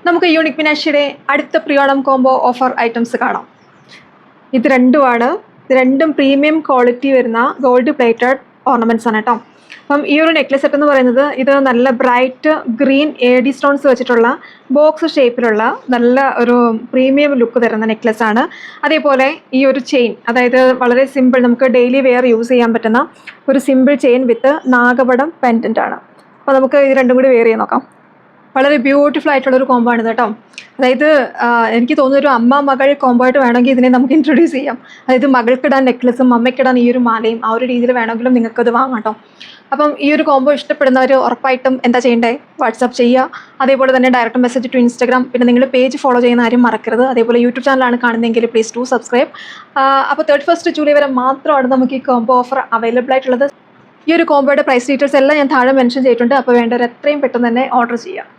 നമുക്ക് യൂണിക് മിനാഷിയുടെ അടുത്ത പ്രിയോണം combo offer items കാണാം. ഇത് രണ്ടുമാണ്. ഇത് രണ്ടും പ്രീമിയം ക്വാളിറ്റി വരുന്ന ഗോൾഡ് പ്ലേറ്റഡ് ഓർണമെന്റ്സ് ആണ് കേട്ടോ. അപ്പം ഈ ഒരു നെക്ലസ് സെറ്റ് എന്ന് പറയുന്നത് ഇത് നല്ല ബ്രൈറ്റ് ഗ്രീൻ AD സ്റ്റോൺസ് വെച്ചിട്ടുള്ള ബോക്സ് ഷേപ്പിലുള്ള നല്ല ഒരു പ്രീമിയം ലുക്ക് തരുന്ന നെക്ലസ് ആണ്. അതേപോലെ ഈ ഒരു ചെയിൻ, അതായത് വളരെ സിമ്പിൾ, നമുക്ക് ഡെയിലി വെയർ യൂസ് ചെയ്യാൻ പറ്റുന്ന ഒരു സിമ്പിൾ ചെയിൻ വിത്ത് നാഗപടം പെൻഡൻ്റ് ആണ്. അപ്പോൾ നമുക്ക് ഇത് രണ്ടും കൂടി വെയർ ചെയ്ത് നോക്കാം. വളരെ ബ്യൂട്ടിഫുൾ ആയിട്ടുള്ളൊരു കോംബോ ആണിത് കേട്ടോ. അതായത് എനിക്ക് തോന്നുന്നു ഒരു അമ്മ മകൾ കോംബോ ആയിട്ട് വേണമെങ്കിൽ ഇതിനെ നമുക്ക് ഇൻട്രൊഡ്യൂസ് ചെയ്യാം. അതായത് മകൾക്കിടാൻ നെക്ലസും അമ്മയ്ക്കിടാൻ ഈ ഒരു മാലയും ആ ഒരു രീതിയിൽ വേണമെങ്കിലും നിങ്ങൾക്കത് വാങ്ങാം കേട്ടോ. അപ്പം ഈ ഒരു കോംബോ ഇഷ്ടപ്പെടുന്നവർ ഉറപ്പായിട്ടും എന്താ ചെയ്യേണ്ടത്, വാട്സാപ്പ് ചെയ്യുക. അതേപോലെ തന്നെ ഡയറക്റ്റ് മെസ്സേജ് ടു ഇൻസ്റ്റാഗ്രാം. പിന്നെ നിങ്ങൾ പേജ് ഫോളോ ചെയ്യുന്ന ആരും മറക്കരുത്. അതേപോലെ യൂട്യൂബ് ചാനലാണ് കാണുന്നതെങ്കിൽ പ്ലീസ് ടു സബ്സ്ക്രൈബ്. അപ്പോൾ 31 ജൂലൈ വരെ മാത്രമാണ് നമുക്ക് ഈ കോംബോ ഓഫർ അവൈലബിൾ ആയിട്ടുള്ളത്. ഈ ഒരു കോംബോയുടെ പ്രൈസ് ഡീറ്റെയിൽസ് എല്ലാം ഞാൻ താഴെ മെൻഷൻ ചെയ്തിട്ടുണ്ട്. അപ്പോൾ വേണ്ടവർ എത്രയും പെട്ടെന്ന് തന്നെ ഓർഡർ ചെയ്യുക.